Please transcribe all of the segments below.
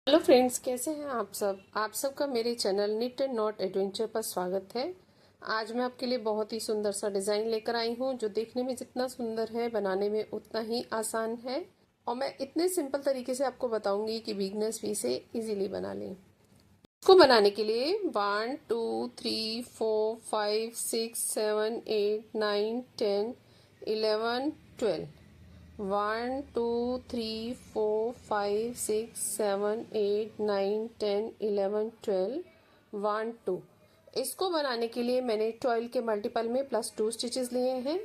Hello friends, कैसे हैं आप सबका मेरे channel knit and knot adventure पर स्वागत है। आज मैं आपके लिए बहुत ही सुंदर सा डिज़ाइन लेकर आई हूँ जो देखने में जितना सुंदर है बनाने में उतना ही आसान है। और मैं इतने सिंपल तरीके से आपको बताऊंगी कि बिगनर्स भी इसे इजीली बना लें। इसको बनाने के लिए 1 2 3 4 5 6 7 8 9 10 11 12 1 2 3 4 5 6 7 8 9 10 11 12 1 2। इसको बनाने के लिए मैंने 12 के मल्टीपल में +2 स्टिचेस लिए हैं।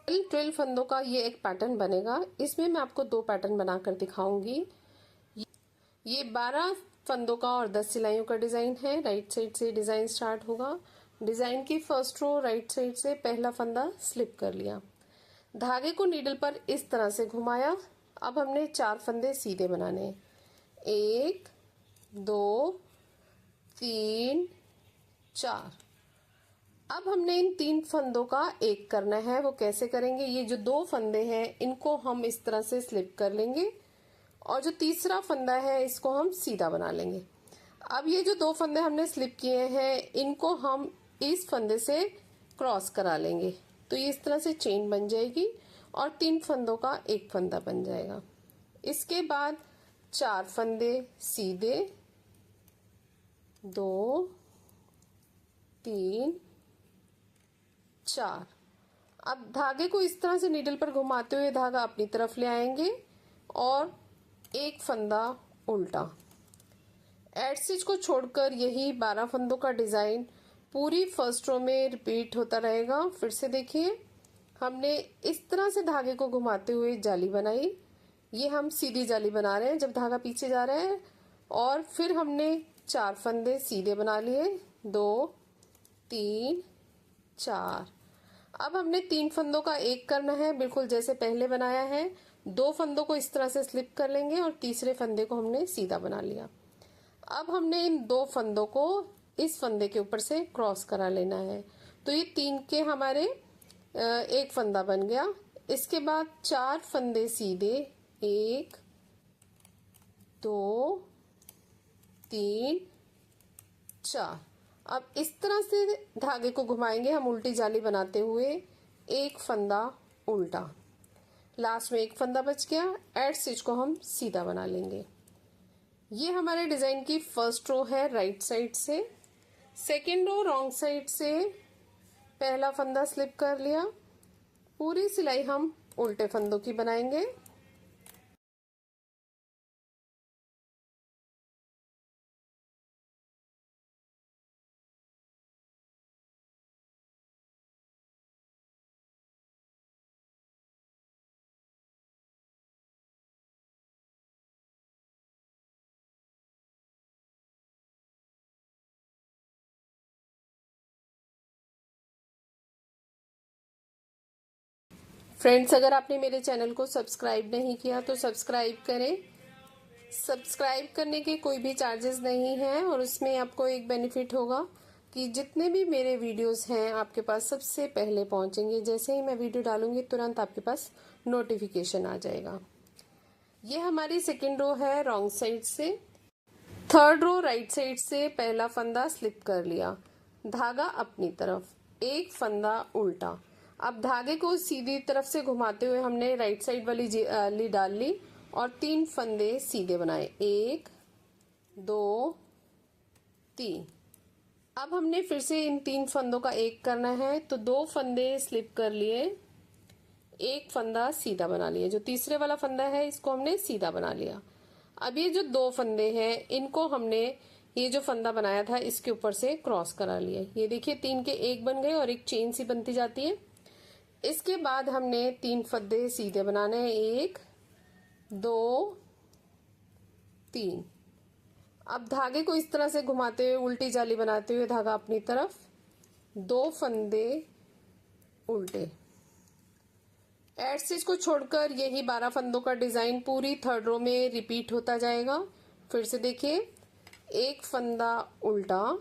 12 फंदों का ये एक पैटर्न बनेगा। इसमें मैं आपको 2 पैटर्न बनाकर दिखाऊंगी। ये 12 फंदों का और 10 सिलाइयों का डिजाइन है। राइट साइड से डिजाइन स्टार्ट होगा। डिजाइन की फर्स्ट रो राइट साइड से पहला फंदा स्लिप कर लिया, धागे को नीडल पर इस तरह से घुमाया। अब हमने 4 फंदे सीधे बनाने हैं। 1 2 3 4। अब हमने इन 3 फंदों का एक करना है। वो कैसे करेंगे? ये जो 2 फंदे हैं इनको हम इस तरह से स्लिप कर लेंगे और जो तीसरा फंदा है इसको हम सीधा बना लेंगे। अब ये जो 2 फंदे हमने स्लिप किए हैं इनको हम इस फंदे से क्रॉस करा लेंगे, तो ये इस तरह से चेन बन जाएगी और 3 फंदों का एक फंदा बन जाएगा। इसके बाद 4 फंदे सीधे, 2 3 4। अब धागे को इस तरह से नीडल पर घुमाते हुए धागा अपनी तरफ ले आएंगे और एक फंदा उल्टा। एड स्टिच को छोड़कर यही 12 फंदों का डिजाइन पूरी फर्स्ट रो में रिपीट होता रहेगा। फिर से देखिए, हमने इस तरह से धागे को घुमाते हुए जाली बनाई। ये हम सीधी जाली बना रहे हैं जब धागा पीछे जा रहा है। और फिर हमने 4 फंदे सीधे बना लिए, 2 3 4। अब हमने 3 फंदों का एक करना है, बिल्कुल जैसे पहले बनाया है। 2 फंदों को इस तरह से स्लिप कर लेंगे और तीसरे फंदे को हमने सीधा बना लिया। अब हमने इन 2 फंदों को इस फंदे के ऊपर से क्रॉस करा लेना है, तो ये 3 के हमारे एक फंदा बन गया। इसके बाद 4 फंदे सीधे, 1 2 3 4। अब इस तरह से धागे को घुमाएंगे हम उल्टी जाली बनाते हुए, एक फंदा उल्टा, लास्ट में एक फंदा बच गया। एड स्टिच को हम सीधा बना लेंगे। ये हमारे डिजाइन की फर्स्ट रो है राइट साइड से। सेकेंड रो रॉन्ग साइड से पहला फंदा स्लिप कर लिया। पूरी सिलाई हम उल्टे फंदों की बनाएंगे। फ्रेंड्स, अगर आपने मेरे चैनल को सब्सक्राइब नहीं किया तो सब्सक्राइब करें। सब्सक्राइब करने के कोई भी चार्जेस नहीं हैं और उसमें आपको एक बेनिफिट होगा कि जितने भी मेरे वीडियोस हैं आपके पास सबसे पहले पहुंचेंगे। जैसे ही मैं वीडियो डालूंगी तुरंत आपके पास नोटिफिकेशन आ जाएगा। ये हमारी सेकेंड रो है रॉन्ग साइड से। थर्ड रो राइट साइड से पहला फंदा स्लिप कर लिया, धागा अपनी तरफ, एक फंदा उल्टा। अब धागे को सीधी तरफ से घुमाते हुए हमने राइट साइड वाली जाली डाल ली और 3 फंदे सीधे बनाए, 1 2 3। अब हमने फिर से इन 3 फंदों का एक करना है, तो 2 फंदे स्लिप कर लिए, एक फंदा सीधा बना लिया। जो तीसरे वाला फंदा है इसको हमने सीधा बना लिया। अब ये जो 2 फंदे हैं इनको हमने ये जो फंदा बनाया था इसके ऊपर से क्रॉस करा लिया। ये देखिए 3 के एक बन गए और एक चेन सी बनती जाती है। इसके बाद हमने 3 फंदे सीधे बनाने हैं, 1 2 3। अब धागे को इस तरह से घुमाते हुए उल्टी जाली बनाते हुए धागा अपनी तरफ, 2 फंदे उल्टे। एड स्टिच को छोड़कर यही 12 फंदों का डिजाइन पूरी थर्ड रो में रिपीट होता जाएगा। फिर से देखिए, एक फंदा उल्टा,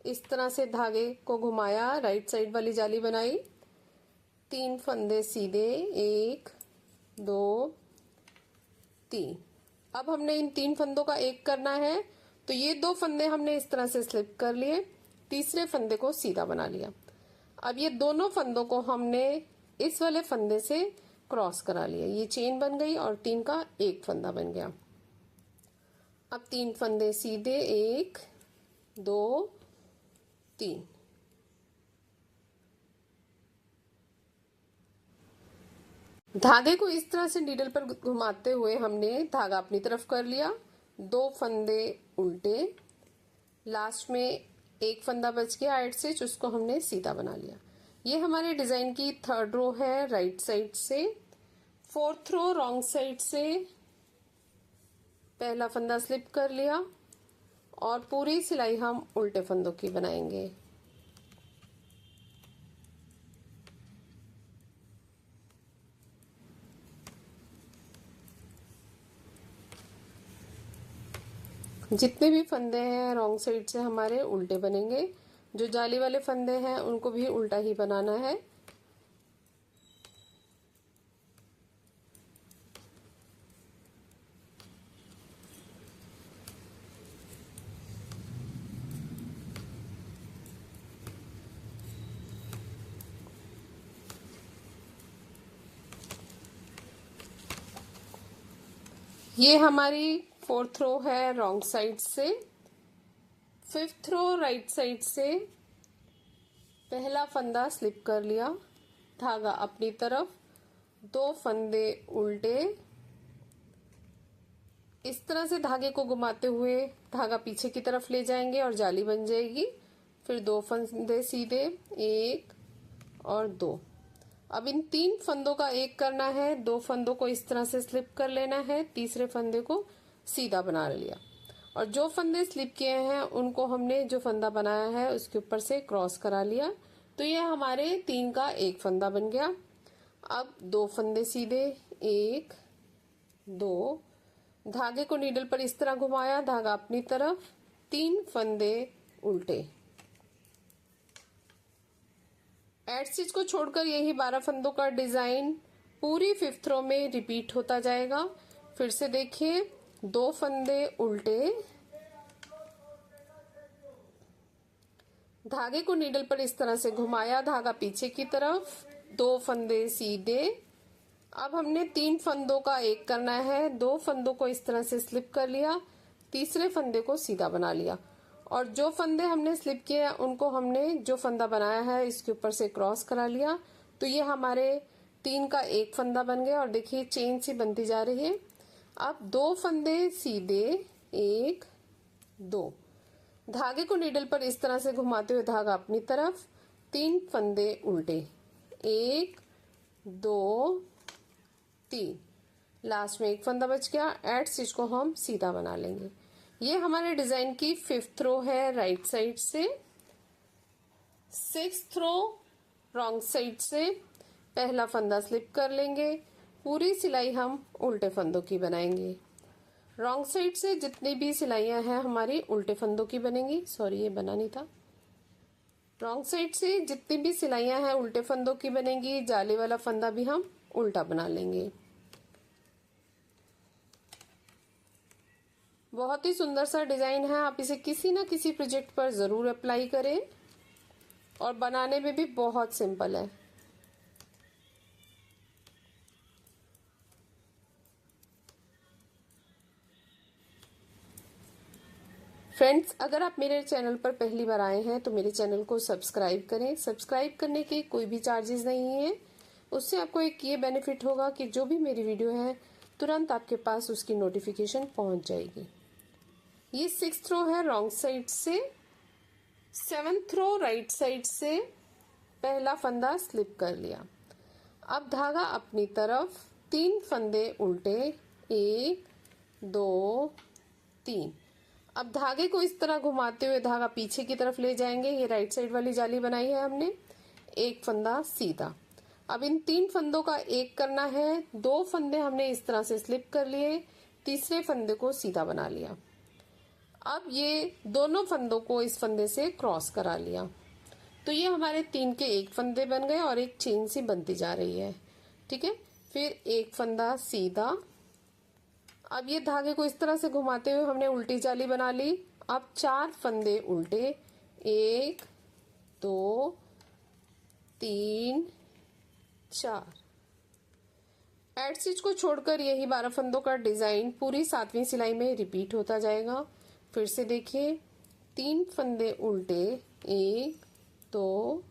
इस तरह से धागे को घुमाया, राइट साइड वाली जाली बनाई, 3 फंदे सीधे, 1 2 3। अब हमने इन 3 फंदों का एक करना है, तो ये 2 फंदे हमने इस तरह से स्लिप कर लिए, तीसरे फंदे को सीधा बना लिया। अब ये दोनों फंदों को हमने इस वाले फंदे से क्रॉस करा लिया, ये चेन बन गई और 3 का एक फंदा बन गया। अब 3 फंदे सीधे, 1 2 3। धागे को इस तरह से नीडल पर घुमाते हुए हमने धागा अपनी तरफ कर लिया, 2 फंदे उल्टे, लास्ट में एक फंदा बच गया एड से, जिसको हमने सीधा बना लिया। ये हमारे डिजाइन की 3rd रो है राइट साइड से। 4th रो रॉन्ग साइड से पहला फंदा स्लिप कर लिया और पूरी सिलाई हम उल्टे फंदों की बनाएंगे। जितने भी फंदे हैं रॉन्ग साइड से हमारे उल्टे बनेंगे, जो जाली वाले फंदे हैं उनको भी उल्टा ही बनाना है। ये हमारी 4th रो है रॉन्ग साइड से। 5th रो राइट साइड से पहला फंदा स्लिप कर लिया, धागा अपनी तरफ, 2 फंदे उल्टे, इस तरह से धागे को घुमाते हुए धागा पीछे की तरफ ले जाएंगे और जाली बन जाएगी। फिर 2 फंदे सीधे, 1 और 2। अब इन 3 फंदों का एक करना है, 2 फंदों को इस तरह से स्लिप कर लेना है, तीसरे फंदे को सीधा बना लिया और जो फंदे स्लिप किए हैं उनको हमने जो फंदा बनाया है उसके ऊपर से क्रॉस करा लिया, तो ये हमारे 3 का एक फंदा बन गया। अब 2 फंदे सीधे, 1 2, धागे को नीडल पर इस तरह घुमाया, धागा अपनी तरफ, 3 फंदे उल्टे। एड स्टिच को छोड़कर यही 12 फंदों का डिजाइन पूरी 5th रो में रिपीट होता जाएगा। फिर से देखिए, 2 फंदे उल्टे, धागे को नीडल पर इस तरह से घुमाया, धागा पीछे की तरफ, 2 फंदे सीधे। अब हमने 3 फंदों का एक करना है, 2 फंदों को इस तरह से स्लिप कर लिया, तीसरे फंदे को सीधा बना लिया और जो फंदे हमने स्लिप किए हैं उनको हमने जो फंदा बनाया है इसके ऊपर से क्रॉस करा लिया, तो ये हमारे 3 का एक फंदा बन गया और देखिए चेन सी बनती जा रही है। अब 2 फंदे सीधे, 1 2, धागे को नीडल पर इस तरह से घुमाते हुए धागा अपनी तरफ, 3 फंदे उल्टे, 1 2 3, लास्ट में एक फंदा बच गया, एड स्टिच को हम सीधा बना लेंगे। ये हमारे डिजाइन की 5th रो है राइट साइड से। 6th रो रॉन्ग साइड से पहला फंदा स्लिप कर लेंगे, पूरी सिलाई हम उल्टे फंदों की बनाएंगे। रॉन्ग साइड से जितनी भी सिलाइयां हैं हमारी उल्टे फंदों की बनेंगी। सॉरी, ये बना नहीं था। रॉन्ग साइड से जितनी भी सिलाइयां हैं उल्टे फंदों की बनेंगी, जाली वाला फंदा भी हम उल्टा बना लेंगे। बहुत ही सुंदर सा डिजाइन है, आप इसे किसी ना किसी प्रोजेक्ट पर जरूर अप्लाई करें और बनाने में भी बहुत सिंपल है। फ्रेंड्स, अगर आप मेरे चैनल पर पहली बार आए हैं तो मेरे चैनल को सब्सक्राइब करें। सब्सक्राइब करने के कोई भी चार्जेस नहीं है, उससे आपको एक ये बेनिफिट होगा कि जो भी मेरी वीडियो है तुरंत आपके पास उसकी नोटिफिकेशन पहुंच जाएगी। ये 6th रो है रॉन्ग साइड से। 7th रो राइट साइड से पहला फंदा स्लिप कर लिया, अब धागा अपनी तरफ, 3 फंदे उल्टे, 1 2 3। अब धागे को इस तरह घुमाते हुए धागा पीछे की तरफ ले जाएंगे, ये राइट साइड वाली जाली बनाई है हमने, एक फंदा सीधा। अब इन 3 फंदों का एक करना है, 2 फंदे हमने इस तरह से स्लिप कर लिए, तीसरे फंदे को सीधा बना लिया। अब ये दोनों फंदों को इस फंदे से क्रॉस करा लिया, तो ये हमारे 3 के एक फंदे बन गए और एक चेन सी बनती जा रही है। ठीक है, फिर एक फंदा सीधा, अब ये धागे को इस तरह से घुमाते हुए हमने उल्टी जाली बना ली। अब 4 फंदे उल्टे, 1 2 3 4। एड स्टिच को छोड़कर यही 12 फंदों का डिजाइन पूरी 7वीं सिलाई में रिपीट होता जाएगा। फिर से देखिए, 3 फंदे उल्टे, 1 2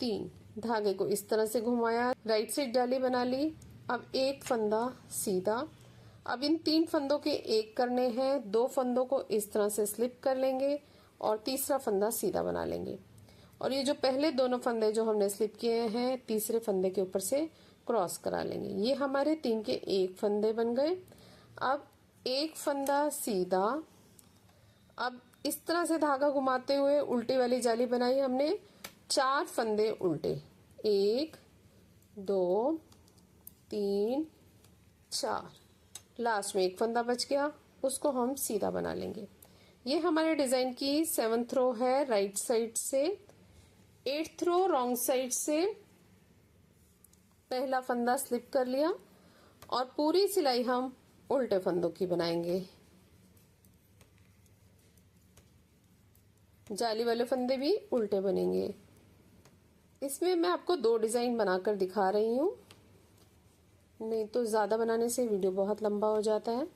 3, धागे को इस तरह से घुमाया, राइट साइड जाली बना ली। अब एक फंदा सीधा। अब इन 3 फंदों के एक करने हैं, 2 फंदों को इस तरह से स्लिप कर लेंगे और तीसरा फंदा सीधा बना लेंगे। और ये जो पहले दोनों फंदे जो हमने स्लिप किए हैं, तीसरे फंदे के ऊपर से क्रॉस करा लेंगे। ये हमारे 3 के एक फंदे बन गए। अब एक फंदा सीधा। अब इस तरह से धागा घुमाते हुए उल्टी वाली जाली बनाई हमने, 4 फंदे उल्टे, 1 2 3 4। लास्ट में एक फंदा बच गया, उसको हम सीधा बना लेंगे। ये हमारे डिजाइन की 7th रो है राइट साइड से। 8th रो रॉन्ग साइड से पहला फंदा स्लिप कर लिया और पूरी सिलाई हम उल्टे फंदों की बनाएंगे। जाली वाले फंदे भी उल्टे बनेंगे। इसमें मैं आपको 2 डिजाइन बनाकर दिखा रही हूँ, नहीं तो ज्यादा बनाने से वीडियो बहुत लंबा हो जाता है।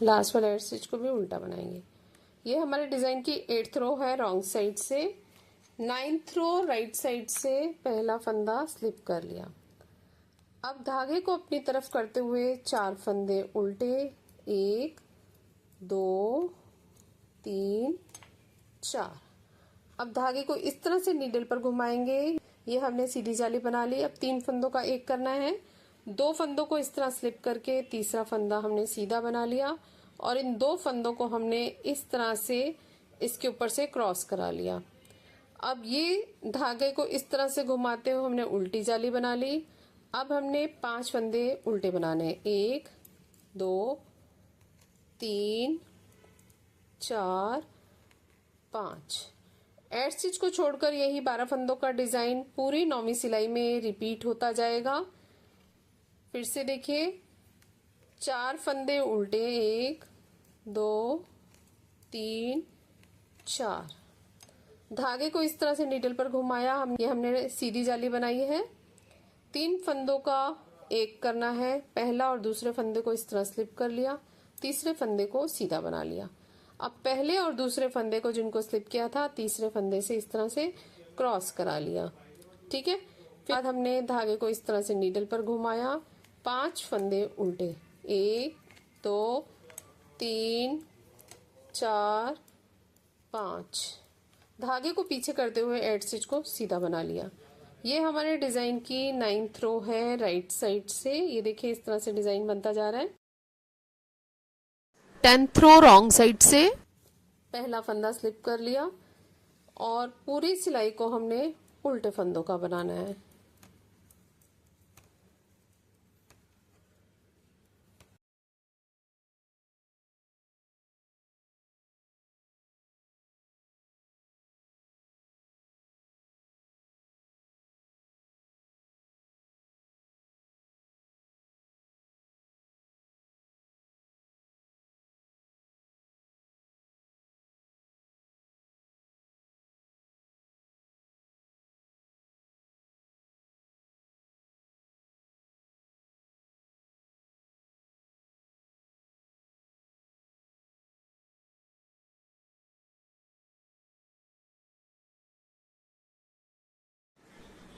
लास्ट वाला एड स्टिच को भी उल्टा बनाएंगे। ये हमारे डिजाइन की 8th रो है रॉन्ग साइड से। 9th रो राइट साइड से पहला फंदा स्लिप कर लिया। अब धागे को अपनी तरफ करते हुए 4 फंदे उल्टे, 1 2 3 4। अब धागे को इस तरह से नीडल पर घुमाएंगे। ये हमने सीधी जाली बना ली। अब 3 फंदों का एक करना है, 2 फंदों को इस तरह स्लिप करके तीसरा फंदा हमने सीधा बना लिया और इन 2 फंदों को हमने इस तरह से इसके ऊपर से क्रॉस करा लिया। अब ये धागे को इस तरह से घुमाते हुए हमने उल्टी जाली बना ली। अब हमने 5 फंदे उल्टे बनाने, 1 2 3 4 5। एड स्टिच को छोड़कर यही 12 फंदों का डिजाइन पूरी 9वीं सिलाई में रिपीट होता जाएगा। फिर से देखिए, 4 फंदे उल्टे, 1 2 3 4। धागे को इस तरह से नीडल पर घुमाया, हमने सीधी जाली बनाई है। 3 फंदों का एक करना है, पहला और दूसरे फंदे को इस तरह स्लिप कर लिया, तीसरे फंदे को सीधा बना लिया। अब पहले और दूसरे फंदे को जिनको स्लिप किया था, तीसरे फंदे से इस तरह से क्रॉस करा लिया। ठीक है, फिर हमने धागे को इस तरह से नीडल पर घुमाया, 5 फंदे उल्टे, 1 2 3 4 5। धागे को पीछे करते हुए एड स्टिच को सीधा बना लिया। ये हमारे डिजाइन की 9th रो है राइट साइड से। ये देखिए इस तरह से डिजाइन बनता जा रहा है। 10th रो रॉन्ग साइड से पहला फंदा स्लिप कर लिया और पूरी सिलाई को हमने उल्टे फंदों का बनाना है।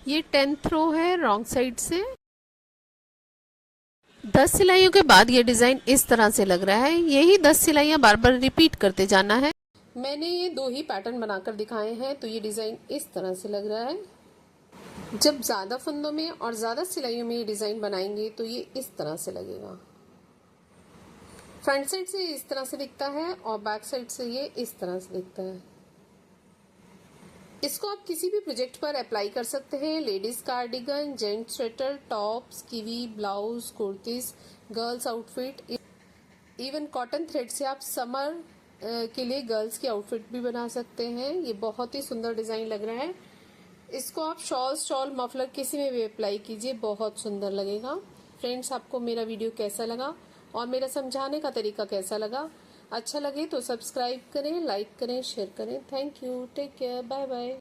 ये 10th रो है रॉन्ग साइड से। 10 सिलाइयों के बाद ये डिजाइन इस तरह से लग रहा है। यही 10 सिलाइयां बार बार रिपीट करते जाना है। मैंने ये 2 ही पैटर्न बनाकर दिखाए हैं, तो ये डिजाइन इस तरह से लग रहा है। जब ज्यादा फंदों में और ज्यादा सिलाइयों में ये डिजाइन बनाएंगे तो ये इस तरह से लगेगा। फ्रंट साइड से इस तरह से दिखता है और बैक साइड से ये इस तरह से दिखता है। इसको आप किसी भी प्रोजेक्ट पर अप्लाई कर सकते हैं। Ladies cardigan, gents sweater, tops, kiwi, blouse, kurtis, girls outfit, even cotton thread से आप समर के लिए गर्ल्स की आउटफिट भी बना सकते हैं। ये बहुत ही सुंदर डिजाइन लग रहा है। इसको आप शॉल, मफलर किसी में भी अप्लाई कीजिए, बहुत सुंदर लगेगा। फ्रेंड्स, आपको मेरा वीडियो कैसा लगा और मेरा समझाने का तरीका कैसा लगा? अच्छा लगे तो सब्सक्राइब करें, लाइक करें, शेयर करें। Thank you, take care, bye bye.